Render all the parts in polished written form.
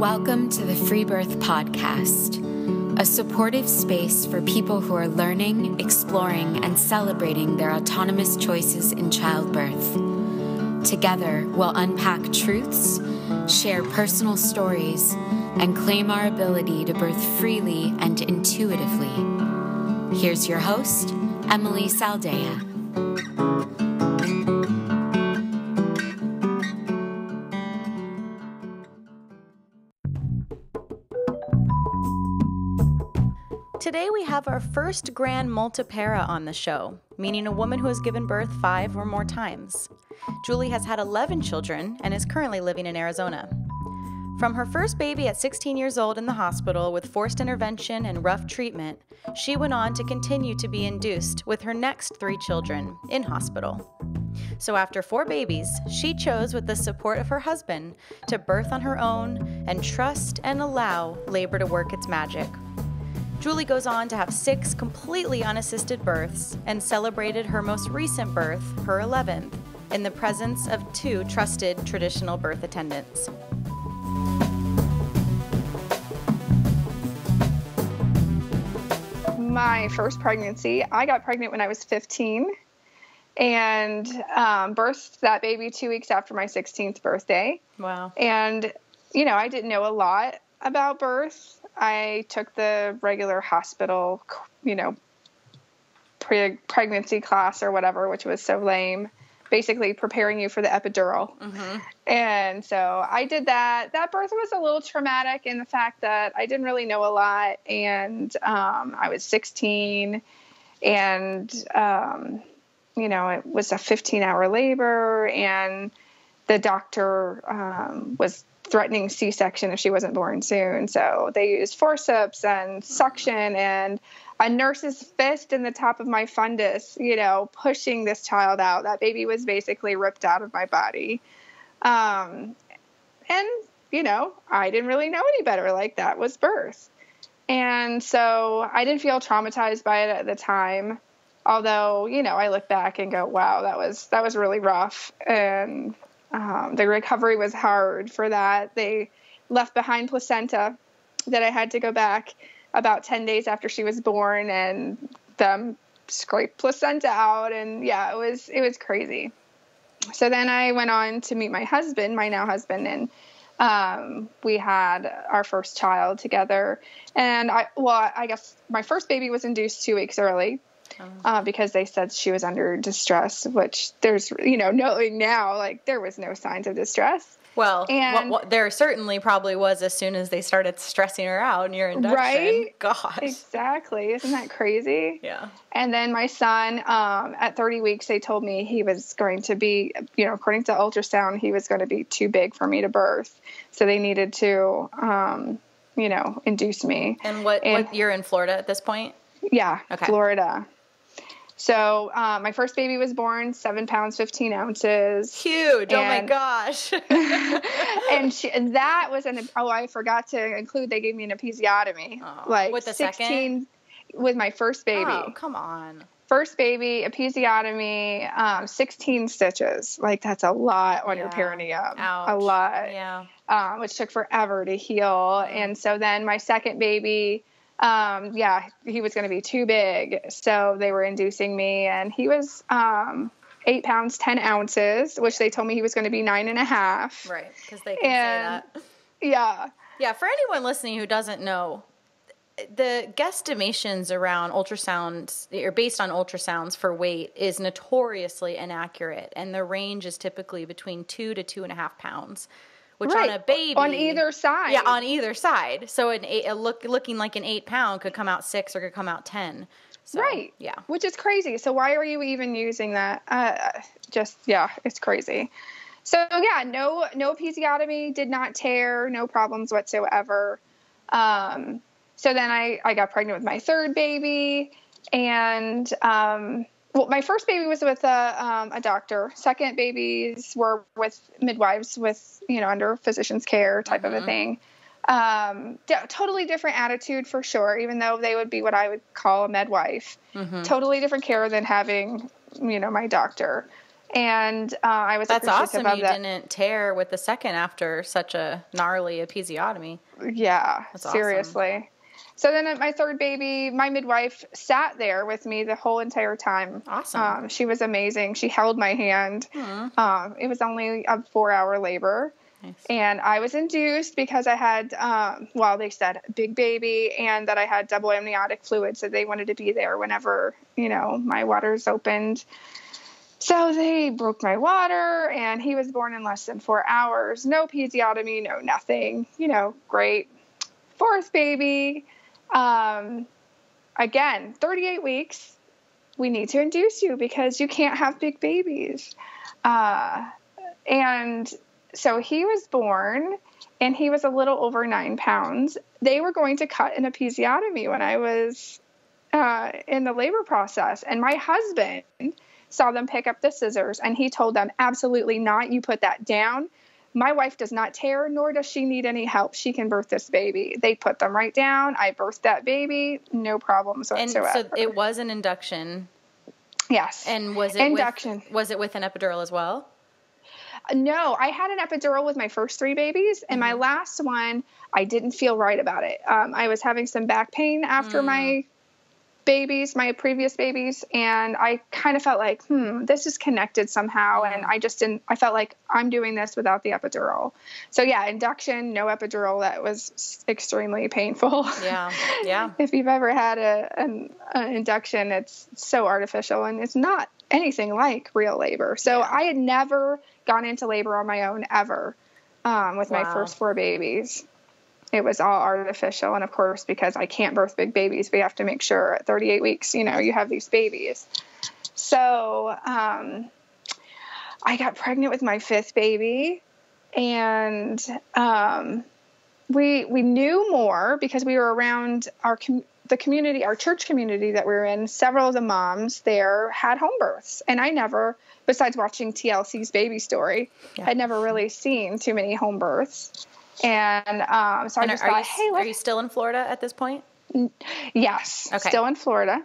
Welcome to the Free Birth Podcast, a supportive space for people who are learning, exploring, and celebrating their autonomous choices in childbirth. Together, we'll unpack truths, share personal stories, and claim our ability to birth freely and intuitively. Here's your host, Emily Saldea. Today we have our first grand multipara on the show, meaning a woman who has given birth 5 or more times. Julie has had 11 children and is currently living in Arizona. From her first baby at 16 years old in the hospital with forced intervention and rough treatment, she went on to continue to be induced with her next 3 children in hospital. So after 4 babies, she chose, with the support of her husband, to birth on her own and trust and allow labor to work its magic. Julie goes on to have 6 completely unassisted births and celebrated her most recent birth, her 11th, in the presence of 2 trusted traditional birth attendants. My first pregnancy, I got pregnant when I was 15 and birthed that baby 2 weeks after my 16th birthday. Wow. And, I didn't know a lot about birth. I took the regular hospital, pregnancy class or whatever, which was so lame, basically preparing you for the epidural. Mm-hmm. And so I did that. That birth was a little traumatic in the fact that I didn't really know a lot. And I was 16 and, it was a 15-hour labor and the doctor was threatening C-section if she wasn't born soon. So they used forceps and suction and a nurse's fist in the top of my fundus, pushing this child out. That baby was basically ripped out of my body. I didn't really know any better. Like, that was birth. And so I didn't feel traumatized by it at the time. Although, I look back and go, wow, that was really rough. And the recovery was hard for that. They left behind placenta that I had to go back about 10 days after she was born and them scraped placenta out. And yeah, it was crazy. So then I went on to meet my husband, my now husband, and we had our first child together. And I guess my first baby was induced 2 weeks early. Because they said she was under distress, which there's, knowing now, like, there was no signs of distress. Well, and there certainly probably was as soon as they started stressing her out in your induction. Right? Gosh. Exactly. Isn't that crazy? Yeah. And then my son, at 30 weeks, they told me he was going to be, according to ultrasound, he was going to be too big for me to birth. So they needed to, induce me. And you're in Florida at this point? Yeah. Okay. Florida. So, my first baby was born 7 pounds, 15 ounces. Huge. Oh my gosh. and that was I forgot to include, they gave me an episiotomy. Oh, with the 16, second? With my first baby. Oh, come on. First baby, episiotomy, 16 stitches. Like, that's a lot on your perineum. Ouch. A lot. Yeah. Which took forever to heal. And so then my second baby, he was going to be too big. So they were inducing me, and he was 8 pounds, 10 ounces, which they told me he was going to be 9.5. Right, because they can say that. Yeah. Yeah, for anyone listening who doesn't know, the guesstimations around ultrasounds, or based on ultrasounds for weight, is notoriously inaccurate, and the range is typically between 2 to 2.5 pounds. Which on a baby... On either side. Yeah, on either side. So looking like an 8 pound could come out 6 or could come out 10. So, right. Yeah. Which is crazy. So why are you even using that? It's crazy. So yeah, no episiotomy, did not tear, no problems whatsoever. So then I got pregnant with my third baby, and my first baby was with a doctor. Second babies were with midwives, with under physician's care type of a thing. Totally different attitude for sure, even though they would be what I would call a midwife. Mm-hmm. Totally different care than having my doctor. And I was That's appreciative awesome. of You that. didn't tear with the second after such a gnarly episiotomy. Yeah, That's seriously. Awesome. So then at my third baby, my midwife sat there with me the whole entire time. Awesome. She was amazing. She held my hand. It was only a 4-hour labor. Nice. And I was induced because I had, they said big baby and that I had double amniotic fluid. So they wanted to be there whenever, my waters opened. So they broke my water and he was born in less than 4 hours. No episiotomy, no nothing, great. Fourth baby, again, 38 weeks. We need to induce you because you can't have big babies. And so he was born and he was a little over 9 pounds. They were going to cut an episiotomy when I was in the labor process. And my husband saw them pick up the scissors and he told them, absolutely not. You put that down. My wife does not tear, nor does she need any help. She can birth this baby. They put them right down. I birthed that baby. No problems whatsoever. And so it was an induction. Yes. And was it induction? Was it with an epidural as well? No, I had an epidural with my first 3 babies, and my last one, I didn't feel right about it. I was having some back pain after my previous babies, and I kind of felt like, this is connected somehow, and I felt like I'm doing this without the epidural. So yeah, induction, no epidural, that was extremely painful. Yeah. If you've ever had an induction, it's so artificial, and it's not anything like real labor. So I had never gone into labor on my own ever with my first 4 babies. It was all artificial. And of course, because I can't birth big babies, we have to make sure at 38 weeks, you have these babies. So I got pregnant with my 5th baby, and we knew more because we were around the community, our church community that we were in. Several of the moms there had home births, and I never, besides watching TLC's Baby Story, had never really seen too many home births. And so I just thought, hey, are you still in Florida at this point? Yes, okay. Still in Florida.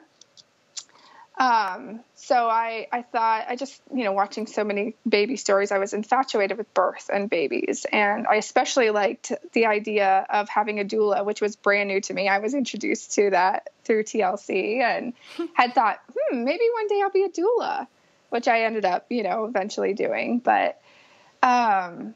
So I thought, I just, watching so many baby stories, I was infatuated with birth and babies. And I especially liked the idea of having a doula, which was brand new to me. I was introduced to that through TLC and had thought, maybe one day I'll be a doula, which I ended up, eventually doing. But, I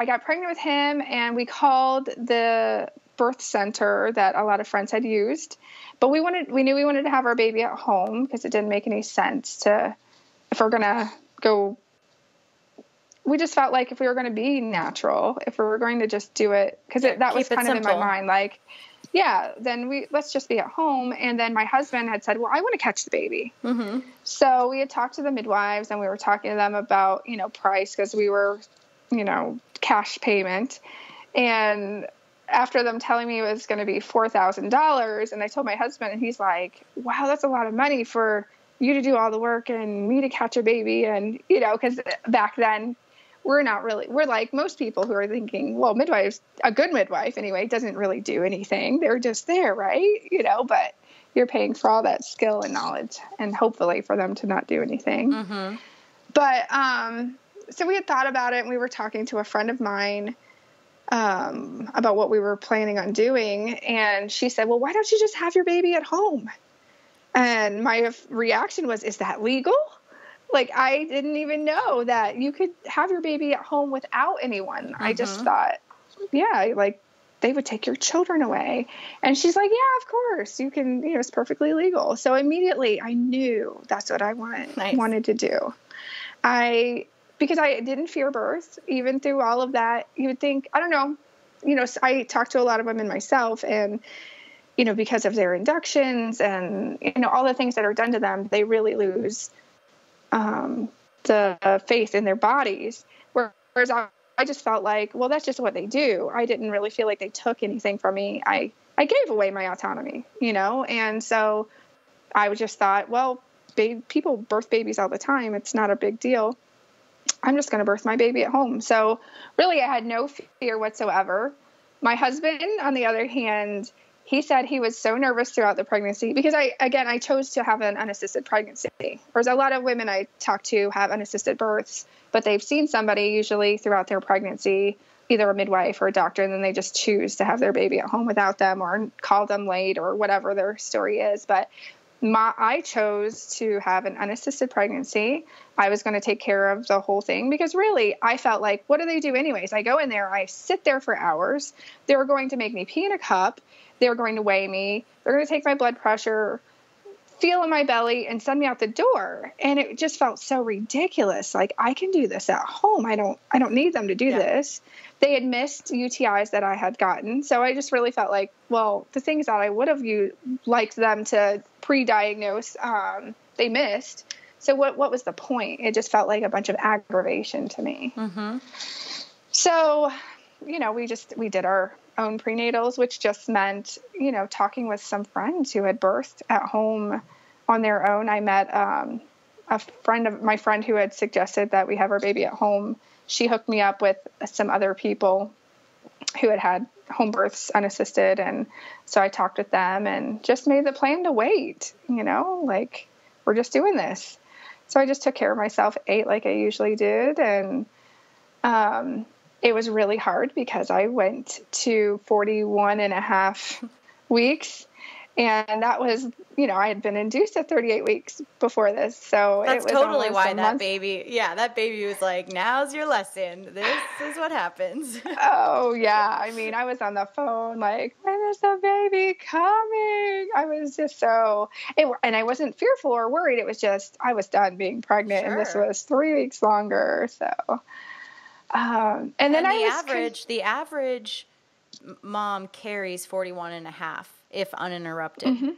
got pregnant with him, and we called the birth center that a lot of friends had used, but we knew we wanted to have our baby at home because it didn't make any sense if we're going to go. We just felt like if we were going to be natural, if we were going to just do it, because that was kind of in my mind, like, then let's just be at home. And then my husband had said, well, I want to catch the baby. Mm-hmm. So we had talked to the midwives, and we were talking to them about, price, because we were, cash payment. And after them telling me it was going to be $4,000, and I told my husband, and he's like, wow, that's a lot of money for you to do all the work and me to catch a baby. And, because back then we're like most people who are thinking, well, a good midwife anyway, doesn't really do anything. They're just there, right? But you're paying for all that skill and knowledge, and hopefully for them to not do anything. Mm-hmm. But, so we had thought about it, and we were talking to a friend of mine about what we were planning on doing. And she said, well, why don't you just have your baby at home? And my reaction was, is that legal? Like, I didn't even know that you could have your baby at home without anyone. Mm-hmm. I just thought, they would take your children away. And she's like, yeah, of course you can, it's perfectly legal. So immediately I knew that's what I wanted to do. Because I didn't fear birth, even through all of that. You would think, I don't know, I talked to a lot of women myself, and, because of their inductions and, all the things that are done to them, they really lose the faith in their bodies. Whereas I just felt like, well, that's just what they do. I didn't really feel like they took anything from me. I gave away my autonomy, and so I just thought, well, people birth babies all the time. It's not a big deal. I'm just going to birth my baby at home. So really I had no fear whatsoever. My husband, on the other hand, he said he was so nervous throughout the pregnancy because I chose to have an unassisted pregnancy. Whereas a lot of women I talk to have unassisted births, but they've seen somebody usually throughout their pregnancy, either a midwife or a doctor, and then they just choose to have their baby at home without them or call them late or whatever their story is. But I chose to have an unassisted pregnancy. I was going to take care of the whole thing because really I felt like, what do they do anyways? I go in there, I sit there for hours. They were going to make me pee in a cup. They were going to weigh me. They're going to take my blood pressure, feel in my belly, and send me out the door. And it just felt so ridiculous. Like, I can do this at home. I don't need them to do this. They had missed UTIs that I had gotten. So I just really felt like, well, the things that I would have liked them to pre-diagnose, they missed. So what was the point? It just felt like a bunch of aggravation to me. Mm-hmm. So, we did our own prenatals, which just meant, talking with some friends who had birthed at home on their own. I met a friend of my friend who had suggested that we have our baby at home. She hooked me up with some other people who had home births unassisted. And so I talked with them and just made the plan to wait, like, we're just doing this. So I just took care of myself, ate like I usually did. And it was really hard because I went to 41 and a half weeks. And that was, I had been induced at 38 weeks before this. So that's it was totally why that baby was like, now's your lesson. This is what happens. Oh, yeah. I mean, I was on the phone like, when is the baby coming? I was just and I wasn't fearful or worried. It was just, I was done being pregnant. Sure. And this was 3 weeks longer. So, and then the average mom carries 41 and a half. If uninterrupted, mm-hmm.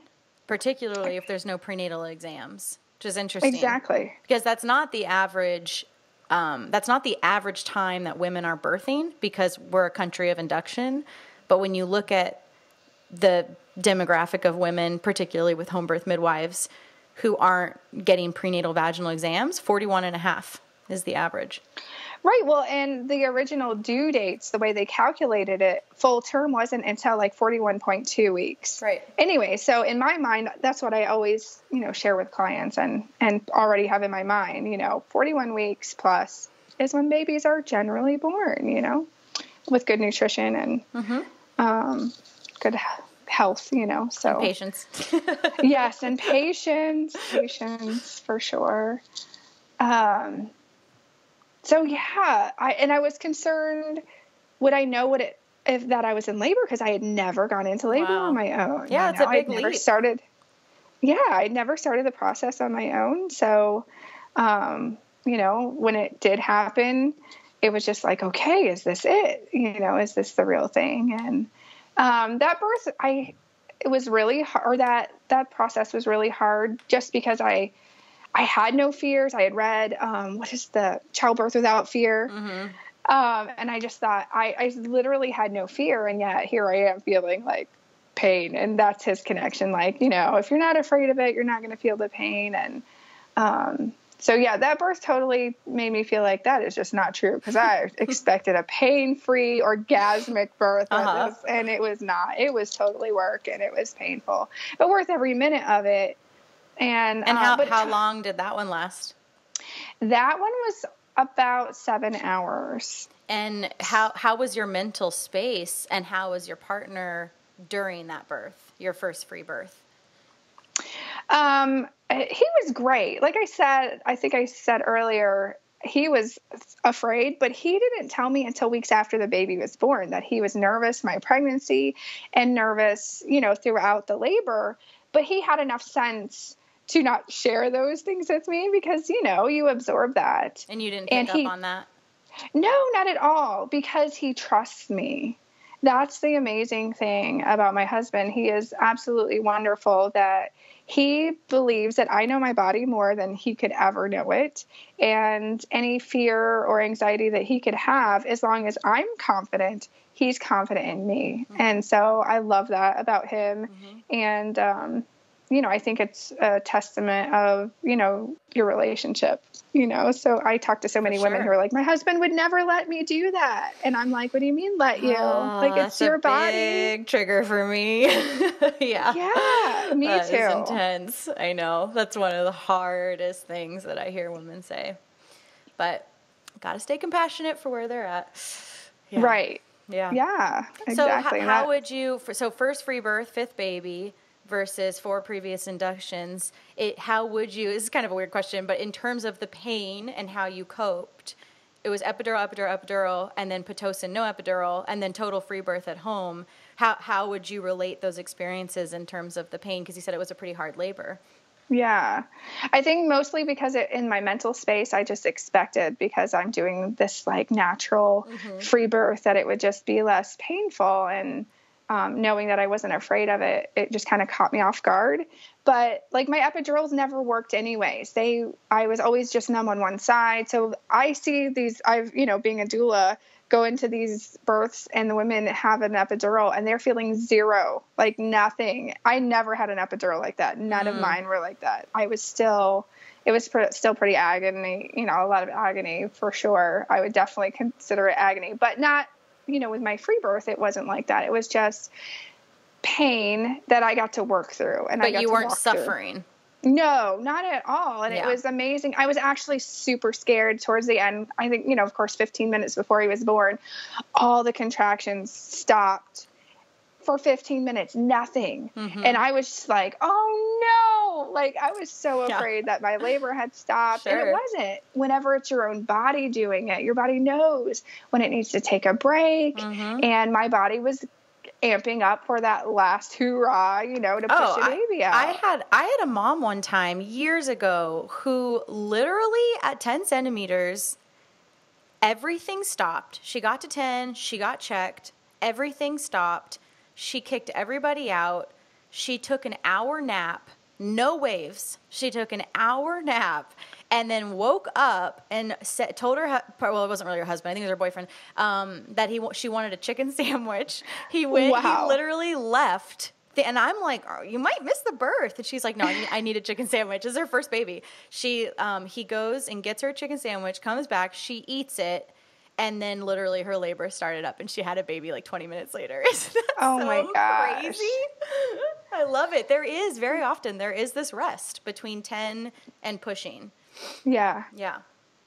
particularly if there's no prenatal exams, which is interesting. Exactly. Because that's not the average time that women are birthing, because we're a country of induction. But when you look at the demographic of women, particularly with home birth midwives, who aren't getting prenatal vaginal exams, 41 and a half is the average. Right. Well, and the original due dates, the way they calculated it, full term wasn't until like 41.2 weeks. Right. Anyway, so in my mind, that's what I always, share with clients and already have in my mind, 41 weeks plus is when babies are generally born, with good nutrition and mm-hmm. Good health, so. And patience. Yes. And patience for sure. So yeah, I was concerned, would I know if that I was in labor? Because I had never gone into labor on my own. Yeah, it's a big leap. I'd never started the process on my own. So, when it did happen, it was just like, okay, is this it? Is this the real thing? And that birth, it was really hard, or that process was really hard just because I had no fears. I had read, what is the Childbirth Without Fear? Mm-hmm. And I just thought I literally had no fear. And yet here I am feeling like pain. And that's his connection. Like, if you're not afraid of it, you're not going to feel the pain. And, so yeah, that birth totally made me feel like that is just not true. Cause I expected a pain-free orgasmic birth. Uh-huh. And it was not, it was totally work and it was painful, but worth every minute of it. And how long did that one last? That one was about 7 hours. And how was your mental space, and how was your partner during that birth, your first free birth? He was great. Like I think I said earlier, he was afraid, but he didn't tell me until weeks after the baby was born that he was nervous my pregnancy and nervous, throughout the labor. But he had enough sense to not share those things with me because, you absorb that. And you didn't pick up on that? No, not at all, because he trusts me. That's the amazing thing about my husband. He is absolutely wonderful that he believes that I know my body more than he could ever know it. And any fear or anxiety that he could have, as long as I'm confident, he's confident in me. Mm-hmm. And so I love that about him. Mm-hmm. And, I think it's a testament of, your relationship, so I talk to so many women who are like, my husband would never let me do that. And I'm like, what do you mean let you? Like, it's your body. Big trigger for me. Yeah, me that too. Is intense. I know. That's one of the hardest things that I hear women say. But got to stay compassionate for where they're at. Yeah. Right. Yeah. Yeah, exactly. So how would you, first free birth, fifth baby versus 4 previous inductions, how would you, this is kind of a weird question, but in terms of the pain and how you coped, it was epidural, and then Pitocin, no epidural, and then total free birth at home. How would you relate those experiences in terms of the pain? Because you said it was a pretty hard labor. Yeah, I think mostly because in my mental space, I just expected, because I'm doing this like natural free birth, that it would just be less painful. And knowing that I wasn't afraid of it, it just kind of caught me off guard. But like my epidurals never worked anyways. I was always just numb on one side. So I see these, being a doula, go into these births and the women have an epidural and they're feeling zero, like nothing. I never had an epidural like that. None of mine were like that. It was still pretty agony, a lot of agony for sure. I would definitely consider it agony, but not, with my free birth, it wasn't like that. It was just pain that I got to work through. And but you weren't suffering. No, not at all. And it was amazing. I was actually super scared towards the end. I think, of course, 15 minutes before he was born, all the contractions stopped for 15 minutes, nothing. And I was just like, oh no, like I was so afraid that my labor had stopped. And it wasn't. Whenever it's your own body doing it, your body knows when it needs to take a break. And my body was amping up for that last hoorah, to push a baby out. I had a mom one time years ago who literally at 10 centimeters, everything stopped. She got to 10, she got checked, everything stopped. She kicked everybody out. She took an hour nap, no waves. She took an hour nap and then woke up and told her, well, it wasn't really her husband, I think it was her boyfriend, that she wanted a chicken sandwich. He literally left. And I'm like, oh, you might miss the birth. And she's like, no, I need a chicken sandwich. This is her first baby. He goes and gets her a chicken sandwich, comes back, she eats it. And then literally her labor started up and she had a baby like 20 minutes later. Isn't that my gosh. Crazy? I love it. Very often there is this rest between 10 and pushing. Yeah. Yeah.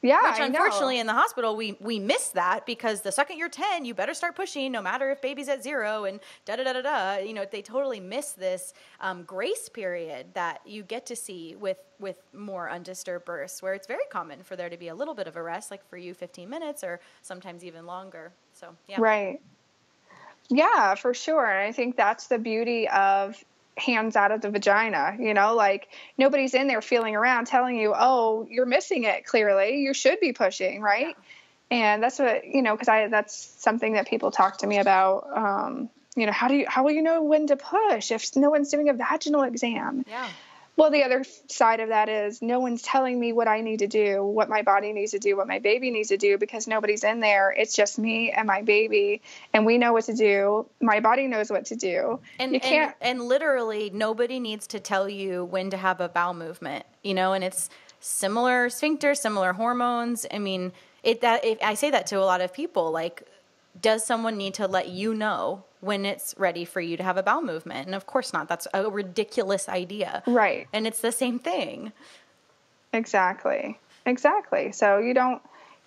Yeah. Which unfortunately in the hospital, we miss that because the second you're 10, you better start pushing no matter if baby's at 0 and da-da-da-da-da. They totally miss this grace period that you get to see with more undisturbed births, where it's very common for there to be a little bit of a rest, like for you 15 minutes or sometimes even longer. So, yeah. Right. Yeah, for sure. And I think that's the beauty of hands out of the vagina, like nobody's in there feeling around telling you, oh, you're missing it. Clearly you should be pushing. Right. Yeah. And that's what, cause that's something that people talk to me about. How will you know when to push if no one's doing a vaginal exam? Yeah. Well, the other side of that is no one's telling me what I need to do, what my body needs to do, what my baby needs to do, because nobody's in there. It's just me and my baby, and we know what to do. My body knows what to do. And you can't. And literally, nobody needs to tell you when to have a bowel movement. And it's similar sphincter, similar hormones. I mean, I say that to a lot of people. Like, does someone need to let you know when it's ready for you to have a bowel movement? And of course not. That's a ridiculous idea. Right. And it's the same thing. Exactly. So you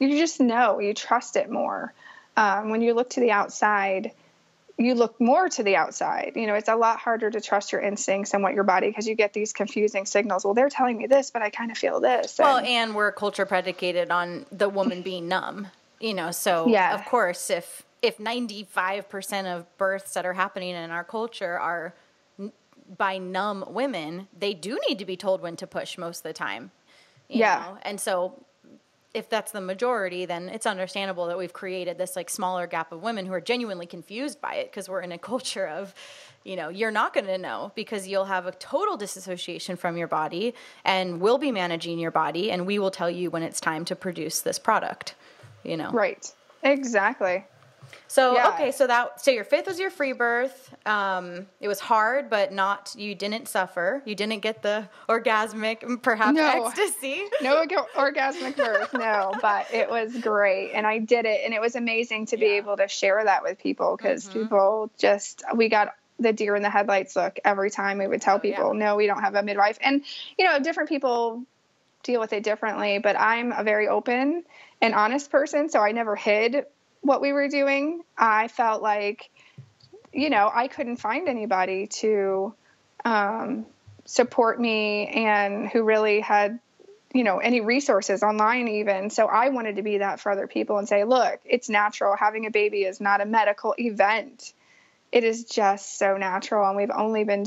just know, you trust it more. When you look to the outside, you look more to the outside. It's a lot harder to trust your instincts and what your body, because you get these confusing signals. Well, they're telling me this, but I kind of feel this. And we're culture predicated on the woman being numb, so yeah. Of course, if 95% of births that are happening in our culture are by numb women, they do need to be told when to push most of the time. You know? And so if that's the majority, then it's understandable that we've created this like smaller gap of women who are genuinely confused by it, because we're in a culture of, you're not going to know, because you'll have a total disassociation from your body, and we'll be managing your body, and we will tell you when it's time to produce this product, Right. Exactly. So, Yeah. okay, so your fifth was your free birth. It was hard, but you didn't suffer. You didn't get the orgasmic, perhaps ecstasy. No orgasmic birth, no, but it was great. And I did it. And it was amazing to be able to share that with people because people we got the deer in the headlights look every time we would tell people, no, we don't have a midwife. And, different people deal with it differently, but I'm a very open and honest person. So I never hid what we were doing. I felt like, I couldn't find anybody to support me and who really had, any resources online even. So I wanted to be that for other people and say, look, it's natural. Having a baby is not a medical event. It is just so natural. And we've only been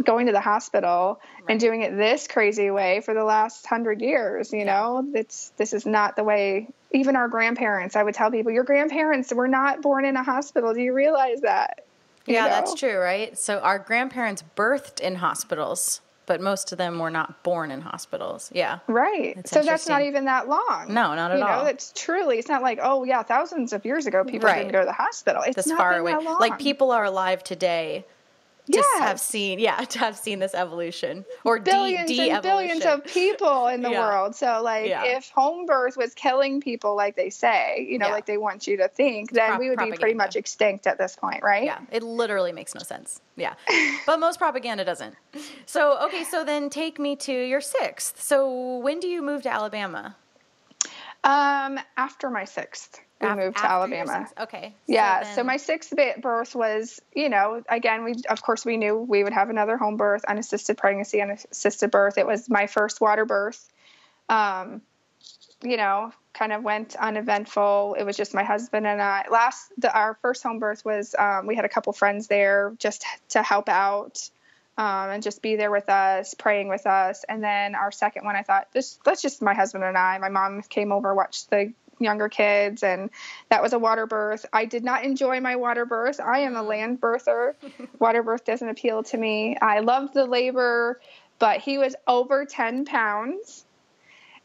going to the hospital and doing it this crazy way for the last 100 years. This is not the way. Even our grandparents, I would tell people, your grandparents were not born in a hospital. Do you realize that? That's true, right? So our grandparents birthed in hospitals, but most of them were not born in hospitals. Yeah. Right. So that's not even that long. No, not at all. It's not like, thousands of years ago, people didn't go to the hospital. It's this not far been away. that long. Like people are alive today to have seen this evolution or billions and billions of people in the world. So if home birth was killing people, like they say, like they want you to think, then we would be pretty much extinct at this point, right? Yeah. It literally makes no sense. Yeah. But most propaganda doesn't. So, okay. So then take me to your sixth. So when do you move to Alabama? After my sixth. We moved to Alabama. Okay. So my sixth birth was, again, we knew we would have another home birth, unassisted pregnancy, unassisted birth. It was my first water birth. Kind of went uneventful. It was just my husband and I. Our first home birth was, we had a couple friends there just to help out, and just be there with us, praying with us. And then our second one, I thought, that's just my husband and I. My mom came over, watched the younger kids, and that was a water birth. I did not enjoy my water birth. I am a land birther. Water birth doesn't appeal to me. I loved the labor, but he was over 10 pounds,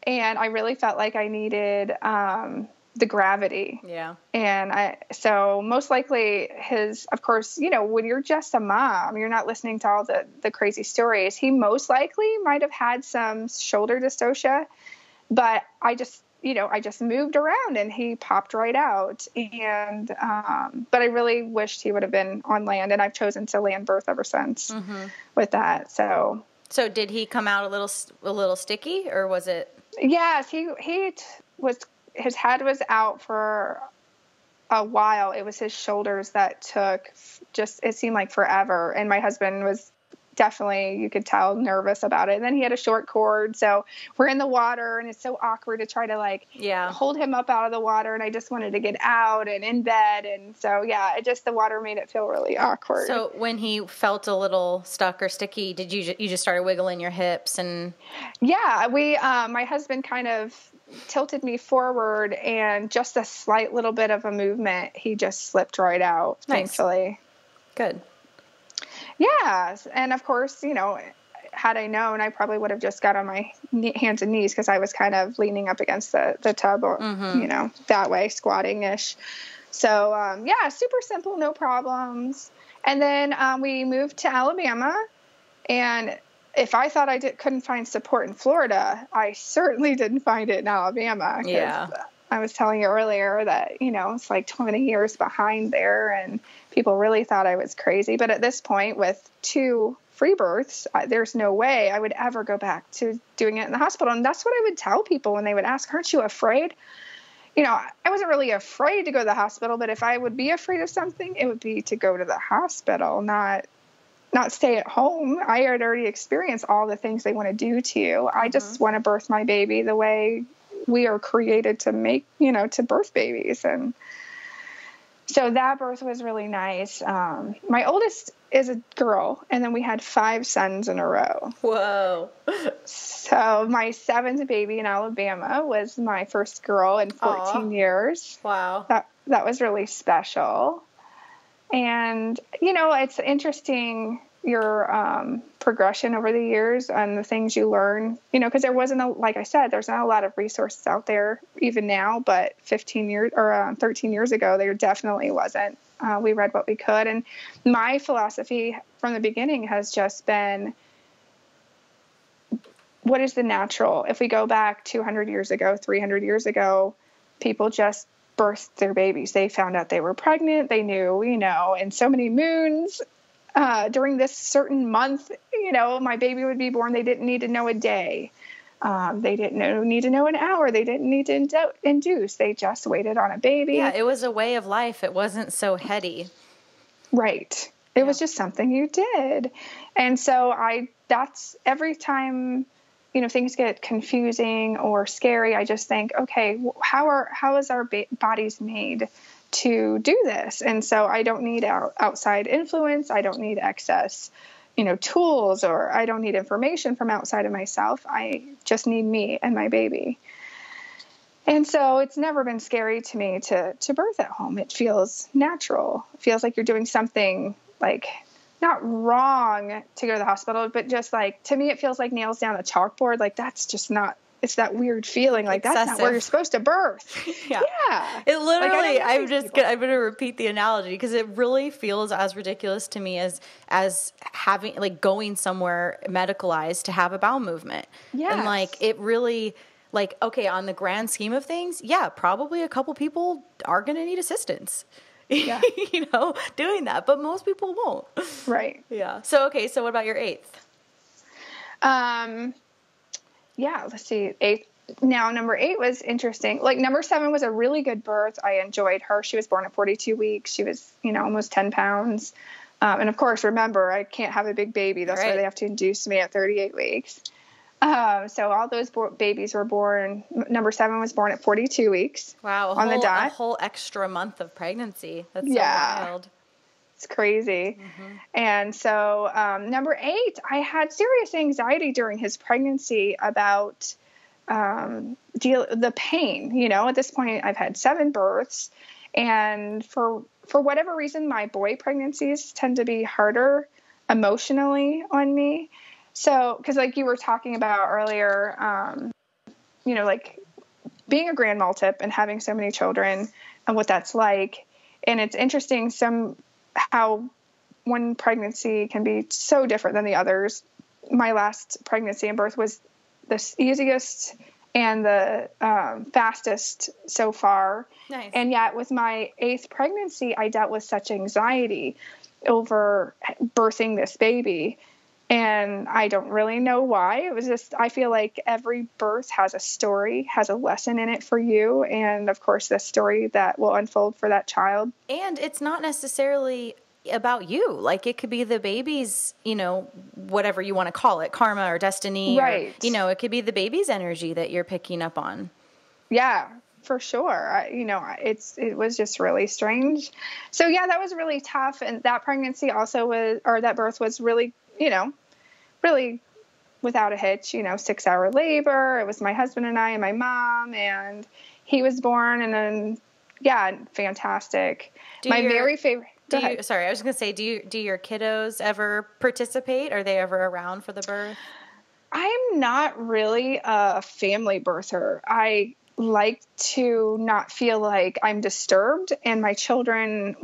and I really felt like I needed the gravity. Yeah. And so most likely of course, when you're just a mom, you're not listening to all the crazy stories. He most likely might have had some shoulder dystocia, but I just moved around and he popped right out. And, but I really wished he would have been on land, and I've chosen to land birth ever since with that. So did he come out a little sticky, or was it? Yes, his head was out for a while. It was his shoulders that took it seemed like forever. And my husband was definitely, you could tell, nervous about it. And then he had a short cord. So we're in the water, and it's so awkward to try to hold him up out of the water. And I just wanted to get out and in bed. And so, the water made it feel really awkward. So when he felt a little stuck or sticky, did you just started wiggling your hips? And my husband kind of tilted me forward, and just a slight little bit of a movement, he just slipped right out. Nice. Thankfully. Good. Yes. And of course, had I known, I probably would have just got on my hands and knees, because I was kind of leaning up against the tub, or, that way, squatting-ish. So, super simple, no problems. And then we moved to Alabama, and if I thought I couldn't find support in Florida, I certainly didn't find it in Alabama. Yeah. I was telling you earlier that, it's like 20 years behind there, and people really thought I was crazy. But at this point, with 2 free births, there's no way I would ever go back to doing it in the hospital. And that's what I would tell people when they would ask, aren't you afraid? I wasn't really afraid to go to the hospital, but if I would be afraid of something, it would be to go to the hospital, not stay at home. I had already experienced all the things they want to do to you. I just want to birth my baby the way we are created to make, to birth babies. And so that birth was really nice. My oldest is a girl, and then we had 5 sons in a row. Whoa. So my 7th baby in Alabama was my first girl in 14 years. Wow. That was really special. And, it's interesting your progression over the years and the things you learn, because there wasn't like I said, there's not a lot of resources out there even now, but 15 years or 13 years ago, there definitely wasn't. We read what we could. And my philosophy from the beginning has just been, what is the natural? If we go back 200 years ago, 300 years ago, people just birthed their babies. They found out they were pregnant. They knew, in so many moons, during this certain month, my baby would be born. They didn't need to know a day. They didn't need to know an hour. They didn't need to induce. They just waited on a baby. Yeah, it was a way of life. It wasn't so heady. Right. It was just something you did. And so that's every time, things get confusing or scary, I just think, okay, how is our bodies made to do this? And so I don't need outside influence. I don't need excess, tools, or I don't need information from outside of myself. I just need me and my baby. And so it's never been scary to me to birth at home. It feels natural. It feels like you're doing something like not wrong to go to the hospital, but just like, to me, it feels like nails down a chalkboard. Like that's just not, it's that weird feeling. Like excessive. That's not where you're supposed to birth. Yeah. It literally, like, I'm going to repeat the analogy because it really feels as ridiculous to me as having, like, going somewhere medicalized to have a bowel movement. Yes. And like, it really, like, okay, on the grand scheme of things, yeah, probably a couple people are going to need assistance. Yeah. Doing that, but most people won't. Right. Yeah. So, okay. So what about your 8th? Yeah, let's see. 8th. Now, number 8 was interesting. Like, number 7 was a really good birth. I enjoyed her. She was born at 42 weeks. She was, almost 10 pounds. And of course, remember, I can't have a big baby. That's why they have to induce me at 38 weeks. So all those babies were born. Number 7 was born at 42 weeks. Wow. On the dot. A whole extra month of pregnancy. That's so wild. It's crazy. Mm-hmm. And so number 8, I had serious anxiety during his pregnancy about the pain. At this point, I've had 7 births. And for whatever reason, my boy pregnancies tend to be harder emotionally on me. So, because like you were talking about earlier, like being a grand multip and having so many children and what that's like. And it's interesting how one pregnancy can be so different than the others. My last pregnancy and birth was the easiest and the fastest so far. Nice. And yet with my 8th pregnancy, I dealt with such anxiety over birthing this baby. And I don't really know why. It was just, I feel like every birth has a story, has a lesson in it for you. And of course, the story that will unfold for that child. And it's not necessarily about you. Like, it could be the baby's, whatever you want to call it, karma or destiny. Right. Or, it could be the baby's energy that you're picking up on. Yeah, for sure. It was just really strange. So yeah, that was really tough. And that pregnancy that birth was really, really without a hitch, 6-hour labor. It was my husband and I and my mom, and he was born, and then, yeah, fantastic. Very favorite. Sorry, I was going to say, do your kiddos ever participate? Are they ever around for the birth? I'm not really a family birther. I like to not feel like I'm disturbed, and my children,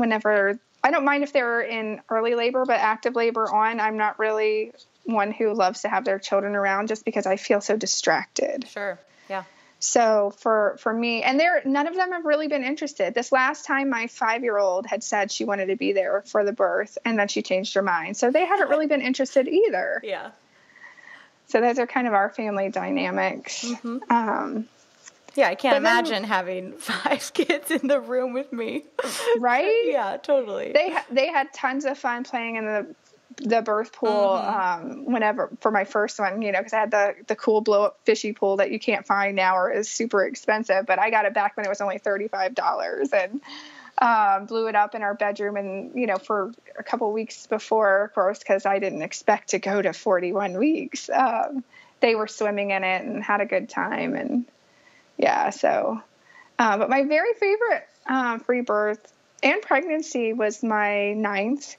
I don't mind if they're in early labor, but active labor on, I'm not really one who loves to have their children around just because I feel so distracted. Sure. Yeah. So for me, and none of them have really been interested. This last time, my 5-year-old had said she wanted to be there for the birth, and then she changed her mind. So they haven't really been interested either. Yeah. So those are kind of our family dynamics. Mm-hmm. Yeah, I can't imagine having 5 kids in the room with me. Right? Yeah, totally. They had tons of fun playing in the birth pool whenever for my first one, because I had the cool blow up fishy pool that you can't find now or is super expensive, but I got it back when it was only $35 and blew it up in our bedroom and for a couple weeks before, of course, because I didn't expect to go to 41 weeks. They were swimming in it and had a good time, and yeah, so but my very favorite free birth and pregnancy was my 9th.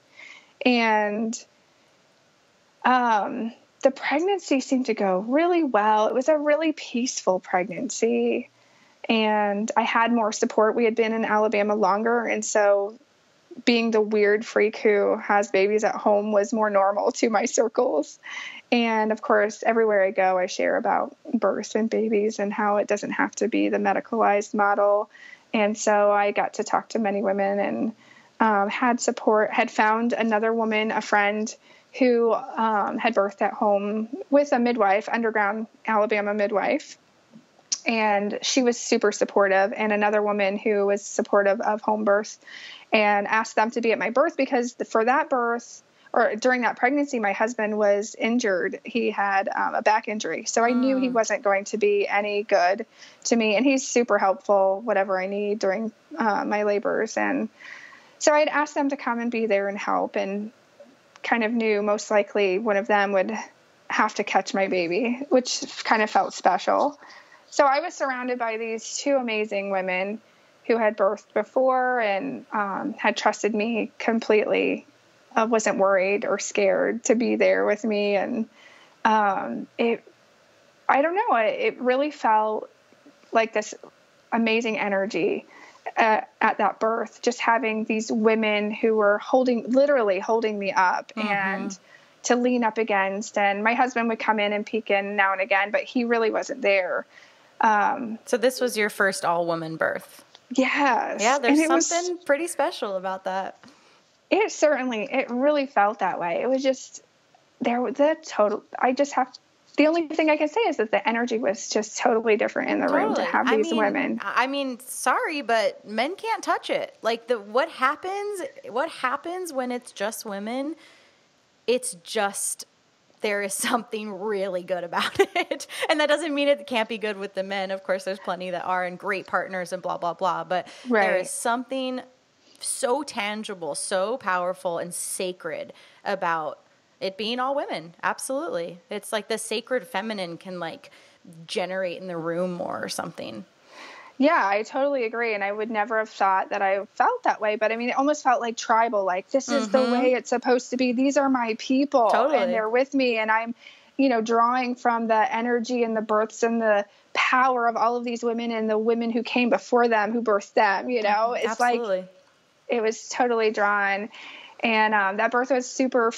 And the pregnancy seemed to go really well. It was a really peaceful pregnancy, and I had more support. We had been in Alabama longer, and so being the weird freak who has babies at home was more normal to my circles. And of course, everywhere I go, I share about birth and babies and how it doesn't have to be the medicalized model. And so I got to talk to many women and had support, had found another woman, a friend who had birthed at home with a midwife, underground Alabama midwife. And she was super supportive, and another woman who was supportive of home birth, and asked them to be at my birth because for that birth, or during that pregnancy, my husband was injured. He had a back injury. So I knew he wasn't going to be any good to me. And he's super helpful, whatever I need during my labors. And so I'd asked them to come and be there and help, and kind of knew most likely one of them would have to catch my baby, which kind of felt special. So I was surrounded by these two amazing women who had birthed before and had trusted me completely. Wasn't worried or scared to be there with me. And I don't know, it really felt like this amazing energy at that birth, just having these women who were literally holding me up and to lean up against. And my husband would come in and peek in now and again, but he really wasn't there. So this was your first all-woman birth. Yes. Yeah, there's something pretty special about that. It really felt that way. It was just, the only thing I can say is that the energy was just totally different in the room to have these women. I mean, sorry, but men can't touch it. Like what happens when it's just women, it's just, there is something really good about it. And that doesn't mean it can't be good with the men. Of course, there's plenty that are and great partners and blah, blah, blah. But There is something so tangible, so powerful and sacred about it being all women. Absolutely. It's like the sacred feminine can like generate in the room more or something. Yeah, I totally agree. And I would never have thought that I felt that way. But I mean, it almost felt like tribal, like this is the way it's supposed to be. These are my people and they're with me. And I'm, drawing from the energy and the births and the power of all of these women and the women who came before them, who birthed them, it's Absolutely. like, it was totally drawn. And that birth was super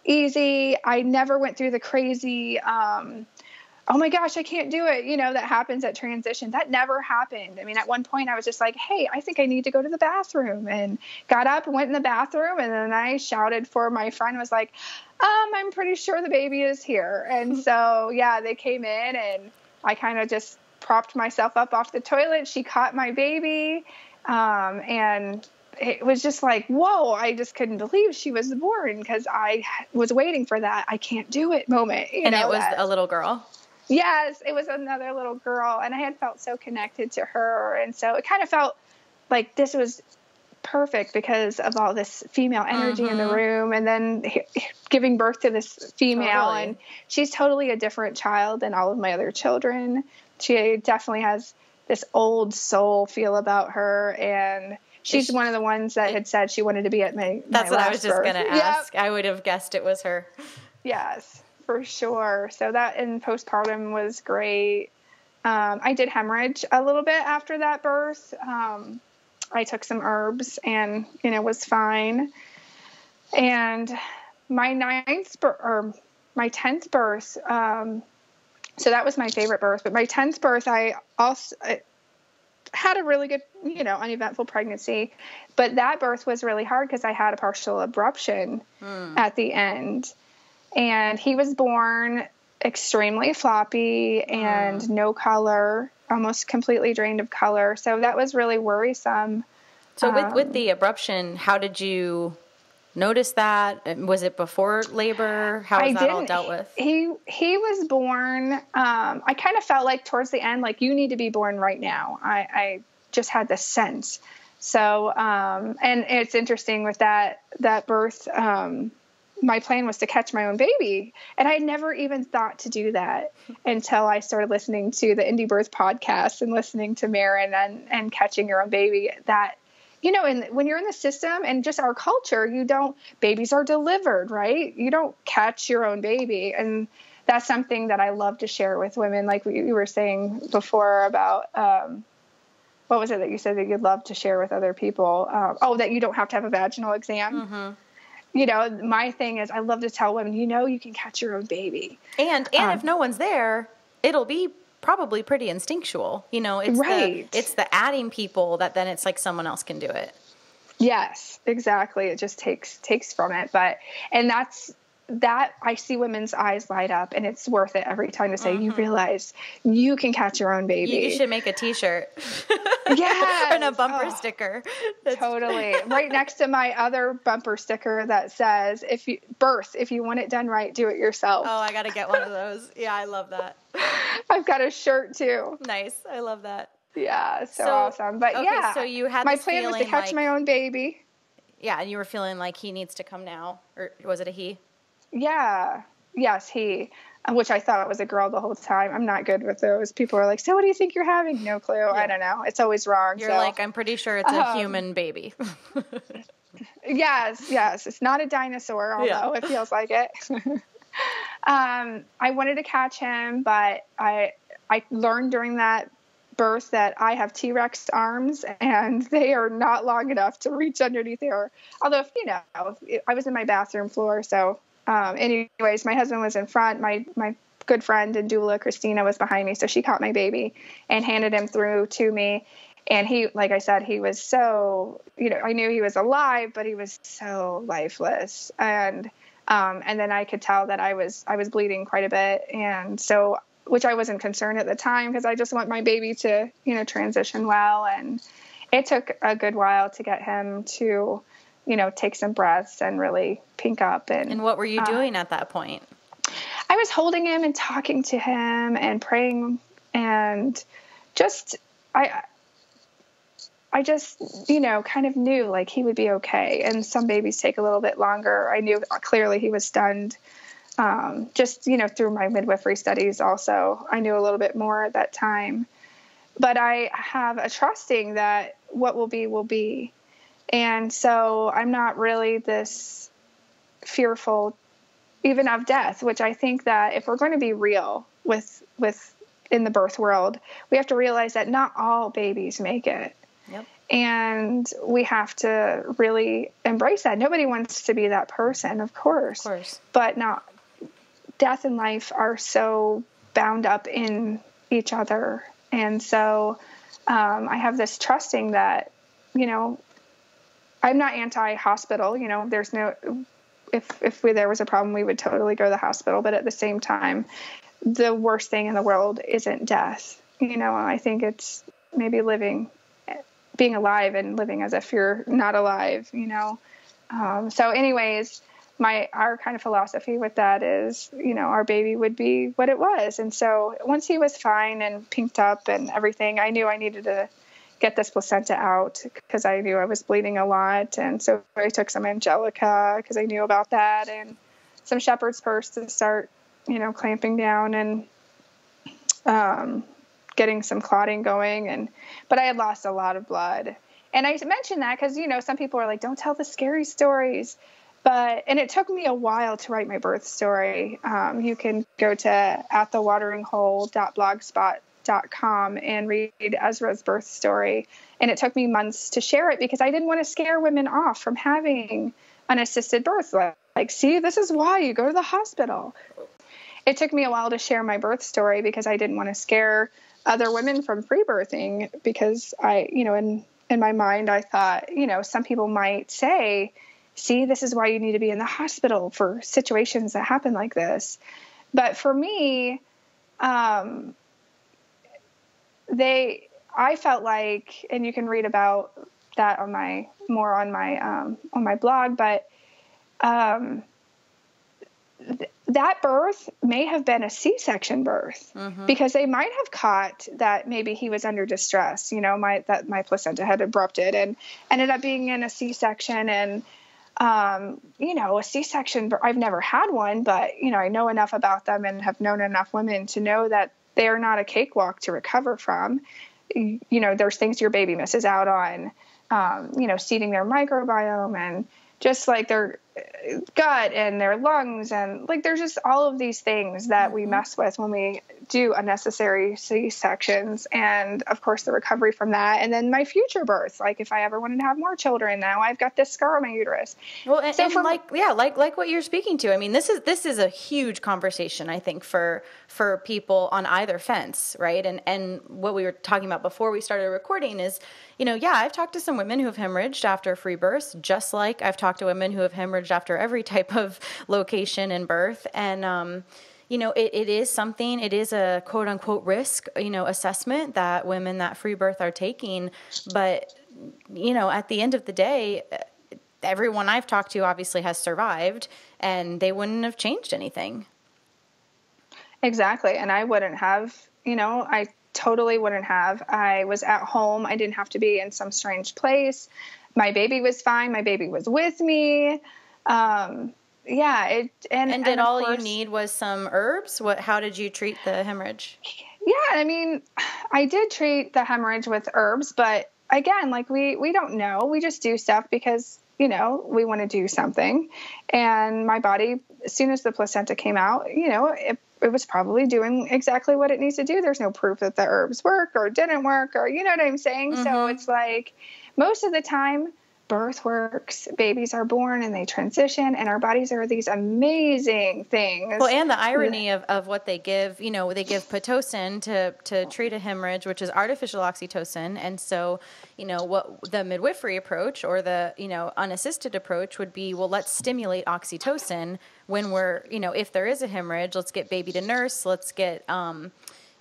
easy. I never went through the crazy, oh my gosh, I can't do it, that happens at transition. That never happened. I mean, at one point I was just like, hey, I think I need to go to the bathroom, and got up and went in the bathroom. And then I shouted for my friend, was like, I'm pretty sure the baby is here. And so, yeah, they came in and I kind of just propped myself up off the toilet. She caught my baby. And it was just like, whoa, I just couldn't believe she was born, because I was waiting for that I can't do it moment. And it was a little girl. Yes, it was another little girl, and I had felt so connected to her. And so it kind of felt like this was perfect because of all this female energy in the room, and then giving birth to this female. And she's totally a different child than all of my other children. She definitely has this old soul feel about her, and she's one of the ones that had said she wanted to be at my That's what last I was just going to ask. Yep. I would have guessed it was her. Yes, for sure. So that in postpartum was great. I did hemorrhage a little bit after that birth. I took some herbs and, was fine. And my 10th birth, so that was my favorite birth. But my 10th birth, I also had a really good, uneventful pregnancy. But that birth was really hard because I had a partial abruption at the end. And he was born extremely floppy and no color, almost completely drained of color. So that was really worrisome. So with the abruption, how did you notice that? Was it before labor? How was that all dealt with? He was born, I kind of felt like towards the end, like, you need to be born right now. I just had this sense. So, and it's interesting with that birth, my plan was to catch my own baby. And I had never even thought to do that until I started listening to the Indie Birth podcast and listening to Marin and catching your own baby. That and when you're in the system and just our culture, babies are delivered, right? You don't catch your own baby. And that's something that I love to share with women. Like you were saying before about, what was it that you said that you'd love to share with other people? That you don't have to have a vaginal exam. Mm-hmm. My thing is I love to tell women, you can catch your own baby. And if no one's there, it'll be probably pretty instinctual. It's right. It's the adding people that then it's like someone else can do it. Yes, exactly. It just takes from it. And that's that I see women's eyes light up, and it's worth it every time to say, you realize you can catch your own baby. You should make a t-shirt. Yeah. And a bumper sticker. Totally. Right next to my other bumper sticker that says, if you want it done right, do it yourself. Oh, I got to get one of those. Yeah, I love that. I've got a shirt too. Nice. I love that. Yeah, so awesome. But okay, yeah, so you had my plan was to catch my own baby. Yeah, and you were feeling like he needs to come now, or was it a he? Yeah. Yes, he, which I thought was a girl the whole time. I'm not good with those. People are like, so what do you think you're having? No clue. Yeah. I don't know. It's always wrong. You're like, I'm pretty sure it's a human baby. Yes. It's not a dinosaur, although it feels like it. I wanted to catch him, but I learned during that birth that I have T-Rex arms, and they are not long enough to reach underneath there. Although, I was in my bathroom floor, so anyways, my husband was in front. My good friend and doula, Christina, was behind me. So she caught my baby and handed him through to me. And he, like I said, he was so, I knew he was alive, but he was so lifeless. And then I could tell that I was bleeding quite a bit. And so, which I wasn't concerned at the time, because I just want my baby to, transition well. And it took a good while to get him to, take some breaths and really pink up. And what were you doing at that point? I was holding him and talking to him and praying, and just, I just, kind of knew like he would be okay. And some babies take a little bit longer. I knew clearly he was stunned. Just, through my midwifery studies also, I knew a little bit more at that time. But I have a trusting that what will be, will be. And so I'm not really this fearful even of death, which I think that if we're going to be real with in the birth world, we have to realize that not all babies make it. Yep. And we have to really embrace that. Nobody wants to be that person, of course. But not death and life are so bound up in each other. And so I have this trusting that, I'm not anti-hospital. There's no, if there was a problem, we would totally go to the hospital. But at the same time, the worst thing in the world isn't death. I think it's maybe being alive and living as if you're not alive, So anyways, our kind of philosophy with that is, our baby would be what it was. And so once he was fine and pinked up and everything, I knew I needed to get this placenta out because I knew I was bleeding a lot. And so I took some Angelica because I knew about that, and some shepherd's purse to start, clamping down and getting some clotting going. But I had lost a lot of blood. And I mentioned that because, some people are like, don't tell the scary stories. And it took me a while to write my birth story. You can go to atthewateringHole.blogspot.com and read Ezra's birth story. And it took me months to share it because I didn't want to scare women off from having an assisted birth. Like, see, this is why you go to the hospital. It took me a while to share my birth story because I didn't want to scare other women from pre-birthing, because I, in my mind, I thought, some people might say, see, this is why you need to be in the hospital for situations that happen like this. But for me, I felt like, and you can read about that on my blog, but that birth may have been a C-section birth, because they might have caught that maybe he was under distress, that my placenta had abrupted and ended up being in a C-section. And, a C-section, I've never had one, but, I know enough about them and have known enough women to know that they are not a cakewalk to recover from. There's things your baby misses out on. seeding their microbiome and just like their gut and their lungs. And like, there's just all of these things that we mess with when we do unnecessary C-sections. And of course the recovery from that. And then my future births, like if I ever wanted to have more children, now I've got this scar on my uterus. Well, and like what you're speaking to, I mean, this is a huge conversation, I think, for people on either fence. Right. And what we were talking about before we started recording is, I've talked to some women who have hemorrhaged after free births, just like I've talked to women who have hemorrhaged after every type of location in birth. And, it is a quote unquote risk, assessment that women that free birth are taking. But, at the end of the day, everyone I've talked to obviously has survived, and they wouldn't have changed anything. Exactly. And I wouldn't have, I totally wouldn't have. I was at home. I didn't have to be in some strange place. My baby was fine. My baby was with me. And did all you need was some herbs? How did you treat the hemorrhage? Yeah. I mean, I did treat the hemorrhage with herbs, but again, like we don't know. We just do stuff because, we want to do something. And my body, as soon as the placenta came out, it was probably doing exactly what it needs to do. There's no proof that the herbs work or didn't work, or you know what I'm saying? Mm-hmm. So it's like most of the time birth works, babies are born and they transition, and our bodies are these amazing things. Well, and the irony of what they give, they give Pitocin to treat a hemorrhage, which is artificial oxytocin. And so, what the midwifery approach or the, unassisted approach would be, well, let's stimulate oxytocin when we're, if there is a hemorrhage, let's get baby to nurse, let's get,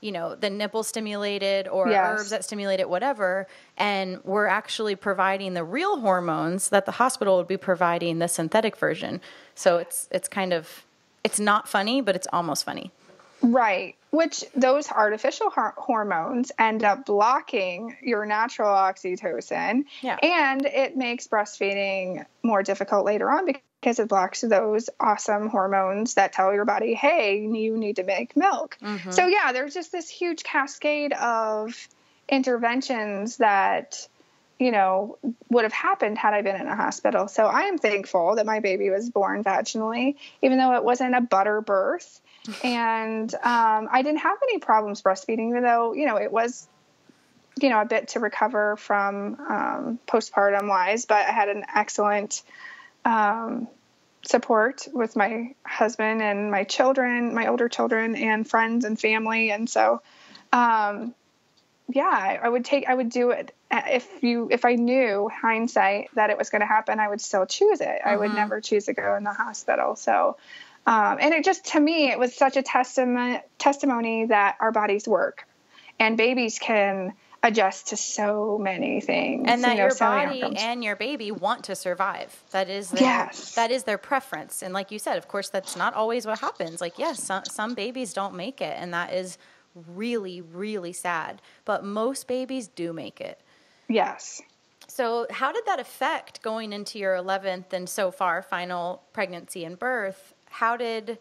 the nipple stimulated or herbs that stimulate it, whatever. And we're actually providing the real hormones that the hospital would be providing the synthetic version. So it's kind of, it's not funny, but it's almost funny. Right. Which those artificial hormones end up blocking your natural oxytocin. Yeah. And it makes breastfeeding more difficult later on because it blocks those awesome hormones that tell your body, hey, you need to make milk. Mm-hmm. So yeah, there's just this huge cascade of interventions that, would have happened had I been in a hospital. So I am thankful that my baby was born vaginally, even though it wasn't a butter birth. And I didn't have any problems breastfeeding, even though, it was, a bit to recover from postpartum wise, but I had an excellent support with my husband and my children, my older children, and friends and family. And so, I would do it. If I knew hindsight that it was going to happen, I would still choose it. Mm-hmm. I would never choose to go in the hospital. So, and it just, to me, it was such a testimony that our bodies work and babies can adjust to so many things. And that your body and your baby want to survive. That is their preference. And like you said, of course, that's not always what happens. Like, yes, some babies don't make it, and that is really, really sad. But most babies do make it. Yes. So how did that affect going into your 11th and so far final pregnancy and birth? How did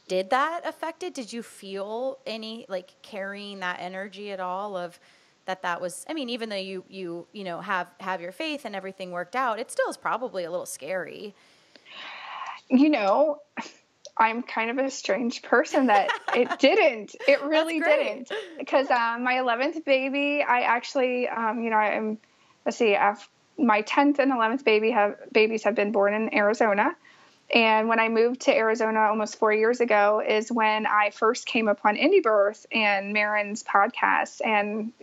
that affect it? Did you feel any, like, carrying that energy at all of that was, I mean, even though you have your faith and everything worked out, it still is probably a little scary. I'm kind of a strange person that it didn't. It really didn't. Because my 11th baby, I actually, my 10th and 11th babies have been born in Arizona. And when I moved to Arizona almost 4 years ago is when I first came upon Indie Birth and Marin's podcast and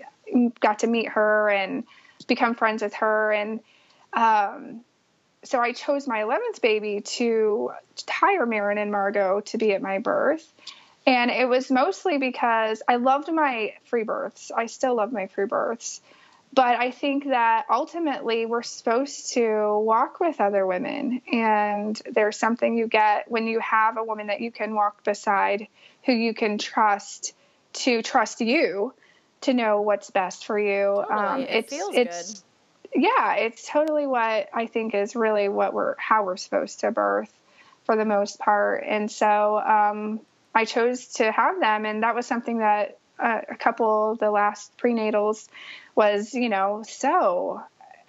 got to meet her and become friends with her. And so I chose my 11th baby to hire Marin and Margot to be at my birth. And it was mostly because I loved my free births. I still love my free births. But I think that ultimately we're supposed to walk with other women. And there's something you get when you have a woman that you can walk beside, who you can trust to trust you to know what's best for you. Totally. It feels good. Yeah, it's totally what I think is really how we're supposed to birth for the most part. And so I chose to have them. And that was something that a couple of the last prenatals was, so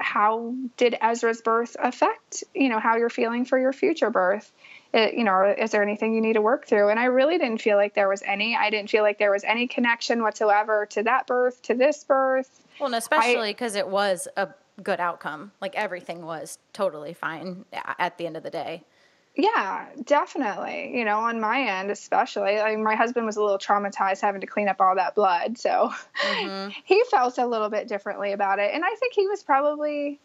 how did Ezra's birth affect, how you're feeling for your future birth? Is there anything you need to work through? And I really didn't feel like there was any. I didn't feel like there was any connection whatsoever to that birth, to this birth. Well, and especially because it was a good outcome. Like, everything was totally fine at the end of the day. Yeah, definitely. On my end, especially, my husband was a little traumatized having to clean up all that blood. So he felt a little bit differently about it. And I think he was probably,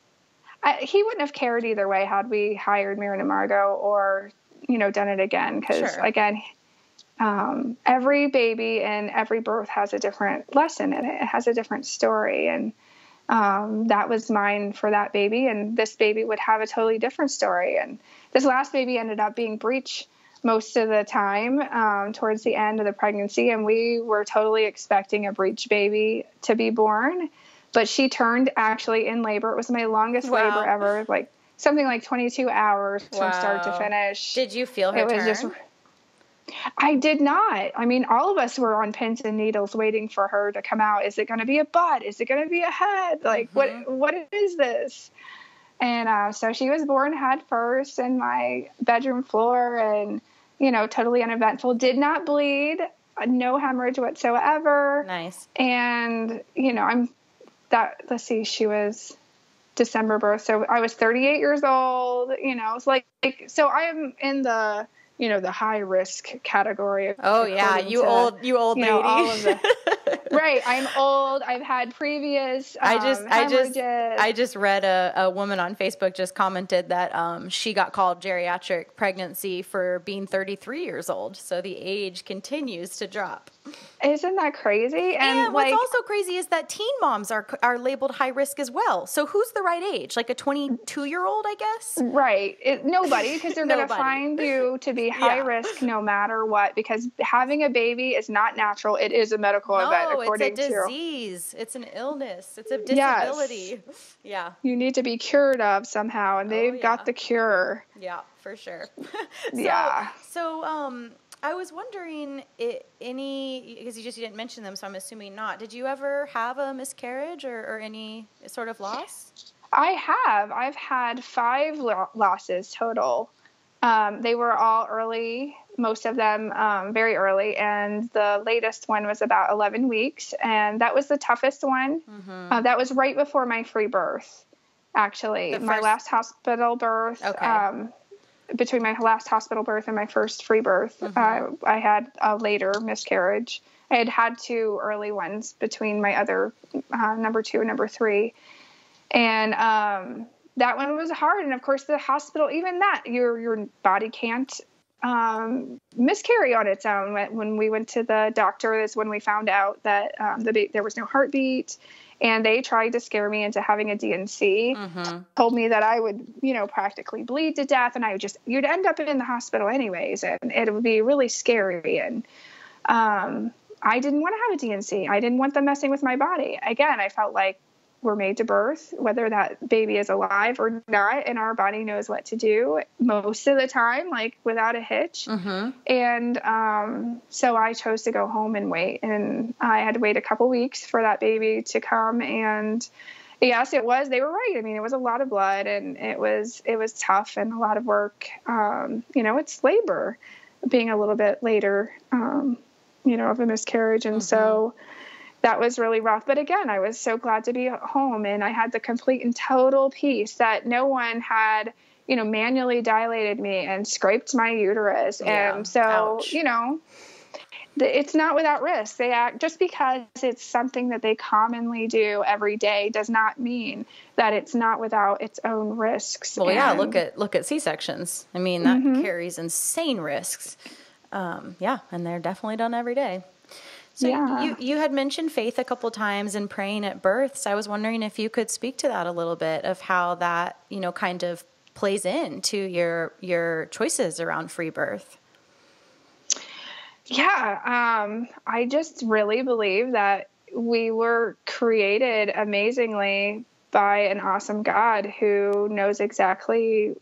he wouldn't have cared either way had we hired Mira and Margot or, done it again. Because again, every baby and every birth has a different lesson in it. It has a different story. And that was mine for that baby. And this baby would have a totally different story. And this last baby ended up being breech most of the time towards the end of the pregnancy. And we were totally expecting a breech baby to be born. But she turned actually in labor. It was my longest labor ever, like something like 22 hours from start to finish. Did you feel her turn? I did not. I mean, all of us were on pins and needles waiting for her to come out. Is it going to be a butt? Is it going to be a head? Like, what is this? And so she was born head first in my bedroom floor and, totally uneventful. Did not bleed, no hemorrhage whatsoever. Nice. And, she was December birth. So I was 38 years old, it's like, so I am in the, the high risk category. Oh yeah. You old lady. All of the, right. I'm old. I've had previous, I just read a woman on Facebook just commented that, she got called geriatric pregnancy for being 33 years old. So the age continues to drop. Isn't that crazy? And what's also crazy is that teen moms are labeled high risk as well. So who's the right age? Like a 22-year-old, I guess? Right. Nobody, because they're going to find you to be high risk no matter what, because having a baby is not natural. It is a medical event, according to... it's a disease. It's an illness. It's a disability. Yes. Yeah. You need to be cured of somehow, and they've got the cure. Yeah, for sure. So, I was wondering, because you didn't mention them, so I'm assuming not. Did you ever have a miscarriage or any sort of loss? I have. I've had 5 losses total. They were all early, most of them very early, and the latest one was about 11 weeks, and that was the toughest one. That was right before my free birth, actually. My last hospital birth. Okay. Between my last hospital birth and my first free birth, I had a later miscarriage. I had 2 early ones between my other number 2 and number 3. And that one was hard. And of course, the hospital, even that, your body can't miscarry on its own. When we went to the doctor, that's when we found out that there was no heartbeat. And they tried to scare me into having a D&C, told me that I would, practically bleed to death, and you'd end up in the hospital anyways, and it would be really scary. And I didn't want to have a D&C. I didn't want them messing with my body. Again, I felt like we're made to birth, whether that baby is alive or not, and our body knows what to do most of the time, like without a hitch. And so I chose to go home and wait, and I had to wait a couple weeks for that baby to come. And yes, they were right. I mean, it was a lot of blood, and it was tough and a lot of work. It's labor being a little bit later, of a miscarriage. And so that was really rough. But again, I was so glad to be home, and I had the complete and total peace that no one had, manually dilated me and scraped my uterus. Yeah. And so, ouch. It's not without risk. Just because it's something that they commonly do every day does not mean that it's not without its own risks. Well, yeah, look at C-sections. I mean, that carries insane risks. And they're definitely done every day. So you had mentioned faith a couple times and praying at birth. So I was wondering if you could speak to that a little bit, of how that, kind of plays into your choices around free birth. Yeah. I just really believe that we were created amazingly by an awesome God who knows exactly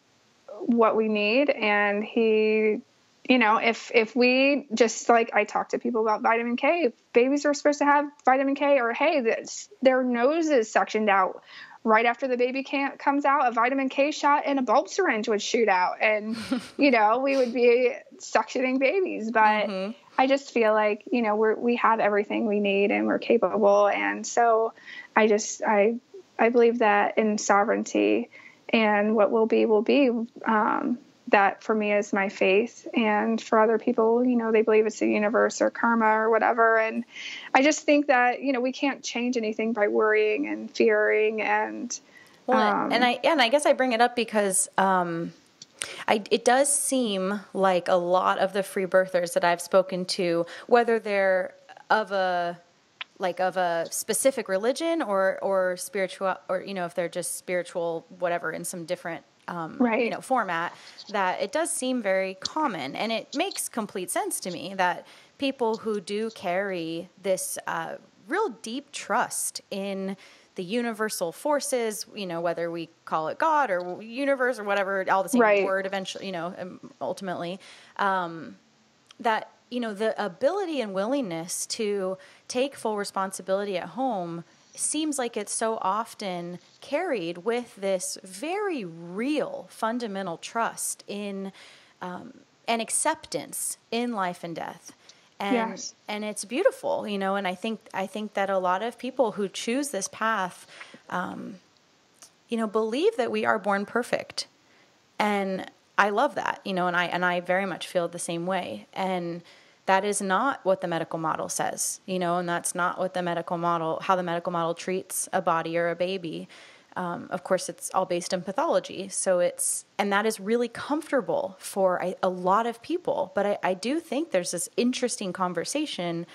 what we need. And he, if we just, like, I talk to people about vitamin K, if babies are supposed to have vitamin K, or, hey, their nose is suctioned out right after the baby comes out, a vitamin K shot and a bulb syringe would shoot out, and, we would be suctioning babies. But I just feel like, we have everything we need and we're capable. And so I believe that in sovereignty, and what will be, that for me is my faith. And for other people, they believe it's the universe or karma or whatever. And I just think that, we can't change anything by worrying and fearing. And, I guess I bring it up because, it does seem like a lot of the free birthers that I've spoken to, whether they're of a specific religion or spiritual, or, if they're just spiritual, whatever, in some different, format, that it does seem very common. And it makes complete sense to me that people who do carry this, real deep trust in the universal forces, whether we call it God or universe or whatever, all the same word eventually, ultimately, that, the ability and willingness to take full responsibility at home seems like it's so often carried with this very real fundamental trust in, and acceptance in life and death. And, and it's beautiful, and I think that a lot of people who choose this path, believe that we are born perfect. And I love that, and I very much feel the same way. And that is not what the medical model says, and that's not what how the medical model treats a body or a baby. Of course, it's all based in pathology. And that is really comfortable for a lot of people. But I do think there's this interesting conversation,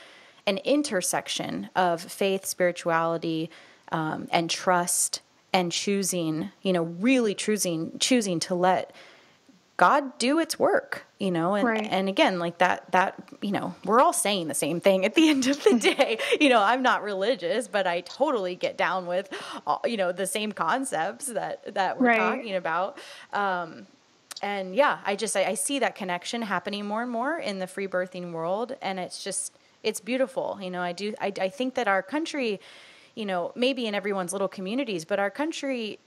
an intersection of faith, spirituality, and trust, and choosing, really choosing to let God do its work, and again, like that, we're all saying the same thing at the end of the day. I'm not religious, but I totally get down with, the same concepts that we're talking about. And yeah, I see that connection happening more and more in the free birthing world. And it's beautiful. I think that our country, maybe in everyone's little communities, but our country,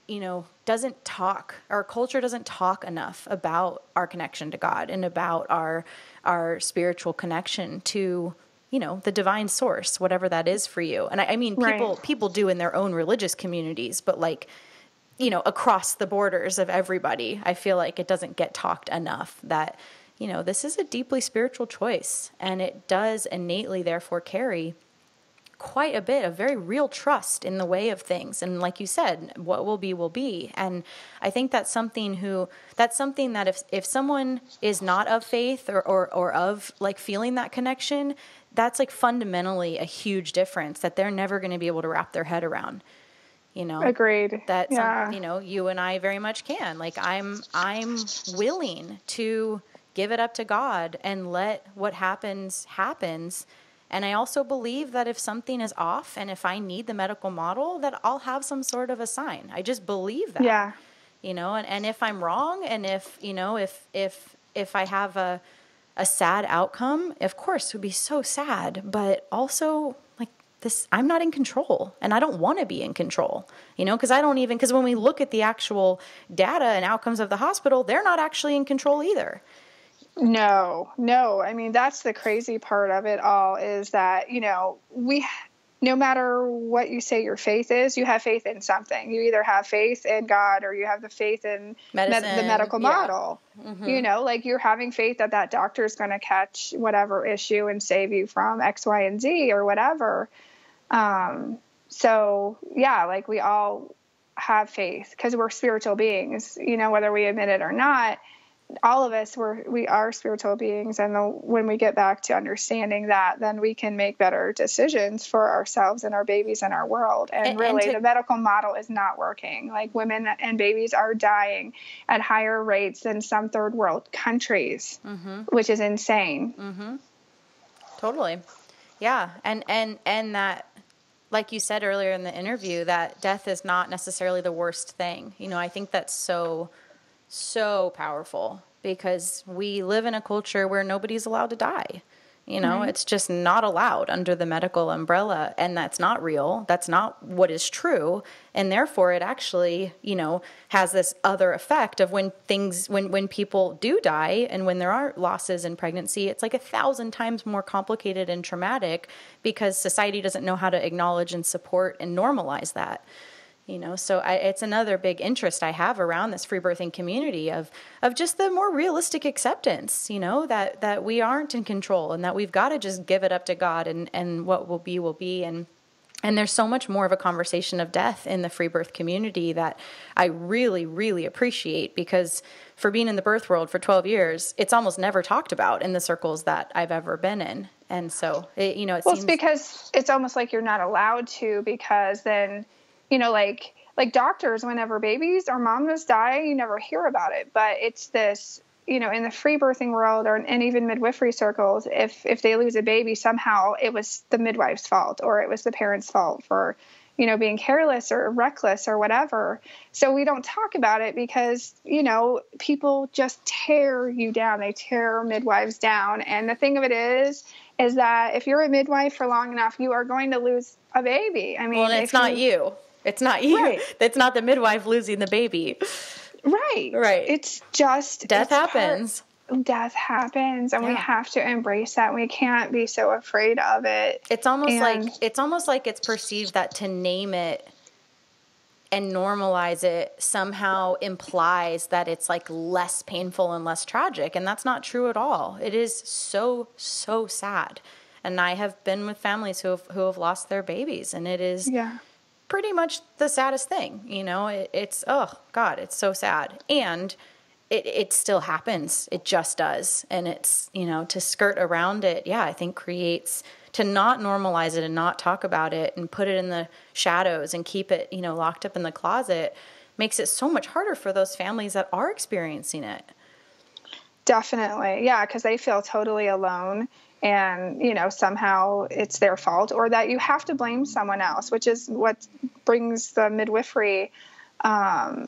our culture doesn't talk enough about our connection to God and about our spiritual connection to, the divine source, whatever that is for you. And I mean, people do in their own religious communities, but across the borders of everybody, I feel like it doesn't get talked enough that, this is a deeply spiritual choice, and it does innately therefore carry quite a bit of very real trust in the way of things. And like you said, what will be, will be. And I think that's something that if someone is not of faith or of feeling that connection, that's fundamentally a huge difference that they're never going to be able to wrap their head around. Agreed. That, you and I very much can. I'm willing to give it up to God and let what happens. And I also believe that if something is off and if I need the medical model, that I'll have some sort of a sign. I just believe that. Yeah. And if I'm wrong, and if I have a sad outcome, of course it would be so sad, but also I'm not in control, and I don't want to be in control, because when we look at the actual data and outcomes of the hospital, they're not actually in control either. No. I mean, that's the crazy part of it all, is that, no matter what you say your faith is, you have faith in something. You either have faith in God or you have the faith in the medical model. Mm-hmm. You're having faith that doctor is going to catch whatever issue and save you from X, Y, and Z or whatever. So yeah, we all have faith because we're spiritual beings, whether we admit it or not. All of us, we are spiritual beings. And when we get back to understanding that, then we can make better decisions for ourselves and our babies and our world. And really, the medical model is not working. Women and babies are dying at higher rates than some third world countries, mm-hmm. which is insane. Mm-hmm. Totally. Yeah. And that, like you said earlier in the interview, that death is not necessarily the worst thing. I think that's so powerful, because we live in a culture where nobody's allowed to die. It's just not allowed under the medical umbrella, and that's not real. That's not what is true. And therefore it actually, has this other effect of when people do die and when there are losses in pregnancy, it's like 1,000 times more complicated and traumatic because society doesn't know how to acknowledge and support and normalize that. So it's another big interest I have around this free birthing community of just the more realistic acceptance, that we aren't in control and that we've got to just give it up to God and what will be will be. And there's so much more of a conversation of death in the free birth community that I really, really appreciate, because for being in the birth world for 12 years, it's almost never talked about in the circles that I've ever been in. And so, it seems... it's because it's almost like you're not allowed to, because then... like doctors, whenever babies or mamas die, you never hear about it. But it's this, in the free birthing world and even midwifery circles, if they lose a baby, somehow it was the midwife's fault or it was the parent's fault for, being careless or reckless or whatever. So we don't talk about it because, people just tear you down. They tear midwives down. And the thing of it is that if you're a midwife for long enough, you are going to lose a baby. I mean, well, it's not you. It's not you. Right. It's not the midwife losing the baby. Right. Right. It's just... Death happens. Death happens, and we have to embrace that. We can't be so afraid of it. It's almost like it's perceived that to name it and normalize it somehow implies that it's like less painful and less tragic. And that's not true at all. It is so, so sad. And I have been with families who have lost their babies, and it is... pretty much the saddest thing, it's, oh God, it's so sad. And it still happens. It just does. And it's, to skirt around it, I think creates, to not normalize it and not talk about it and put it in the shadows and keep it, locked up in the closet, makes it so much harder for those families that are experiencing it. Definitely. Yeah. 'Cause they feel totally alone. And, somehow it's their fault, or that you have to blame someone else, which is what brings the midwifery, the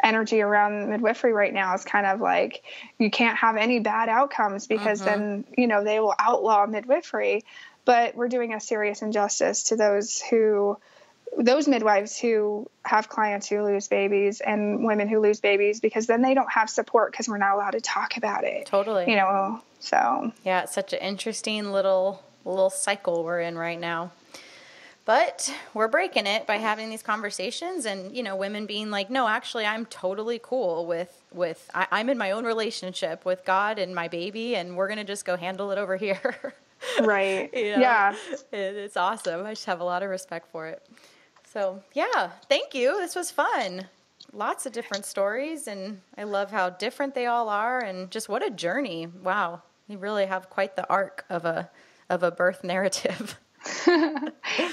energy around midwifery right now is kind of like, you can't have any bad outcomes because then, they will outlaw midwifery. But we're doing a serious injustice to those midwives who have clients who lose babies and women who lose babies, because then they don't have support because we're not allowed to talk about it. Totally. So. Yeah, it's such an interesting little cycle we're in right now. But we're breaking it by having these conversations and, women being like, no, actually, I'm totally cool with I'm in my own relationship with God and my baby, and we're going to just go handle it over here. Right. Yeah. It's awesome. I just have a lot of respect for it. So, thank you. This was fun. Lots of different stories, and I love how different they all are, and just what a journey. Wow. You really have quite the arc of a birth narrative.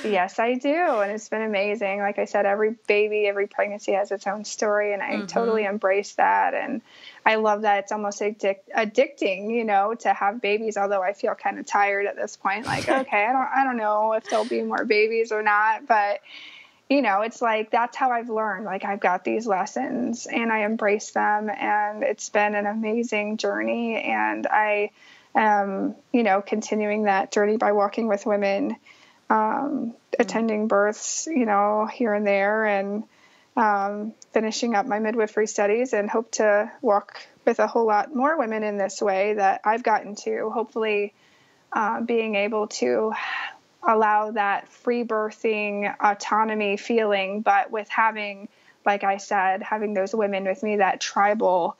Yes, I do. And it's been amazing. Like I said, every baby, every pregnancy has its own story, and I totally embrace that. And I love that it's almost addicting, to have babies, although I feel kind of tired at this point. Like, okay, I don't know if there'll be more babies or not, but it's like, that's how I've learned. Like, I've got these lessons and I embrace them, and it's been an amazing journey. And I am, continuing that journey by walking with women, attending births, here and there, and finishing up my midwifery studies, and hope to walk with a whole lot more women in this way that I've gotten to, hopefully being able to allow that free birthing autonomy feeling, but with having, like I said, having those women with me, that tribal,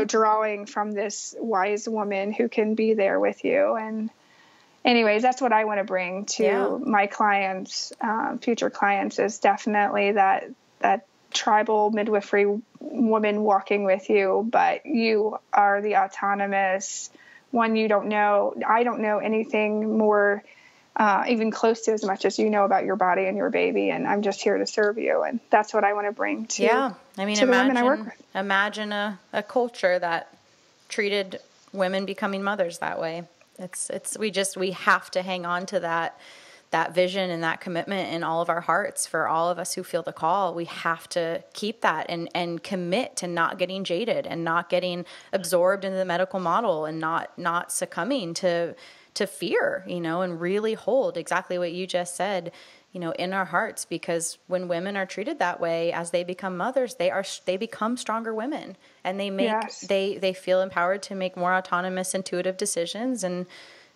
drawing from this wise woman who can be there with you. And anyways, that's what I want to bring to my clients, future clients, is definitely that tribal midwifery woman walking with you, but you are the autonomous one. I don't know anything more even close to as much as you know about your body and your baby, and I'm just here to serve you. And that's what I want to bring to, to the women I work with. Imagine a culture that treated women becoming mothers that way. We have to hang on to that vision and that commitment in all of our hearts for all of us who feel the call. We have to keep that and commit to not getting jaded and not getting absorbed into the medical model and not succumbing to fear, and really hold exactly what you just said, in our hearts, because when women are treated that way, as they become mothers, they become stronger women, and they feel empowered to make more autonomous, intuitive decisions, and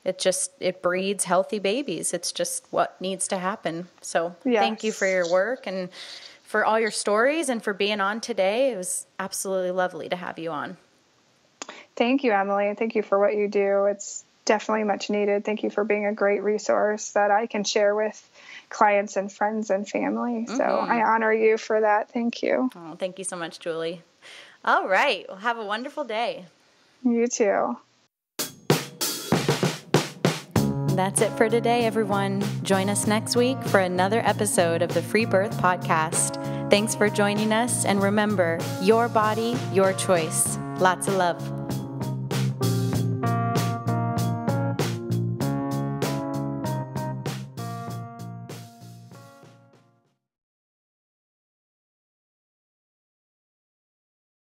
it breeds healthy babies. It's just what needs to happen. So Thank you for your work and for all your stories and for being on today. It was absolutely lovely to have you on. Thank you, Emily. And thank you for what you do. It's definitely much needed. Thank you for being a great resource that I can share with clients and friends and family. So I honor you for that. Thank you. Oh, thank you so much, Julie. All right. Well, have a wonderful day. You too. That's it for today, everyone. Join us next week for another episode of the Free Birth Podcast. Thanks for joining us, and remember, your body, your choice. Lots of love.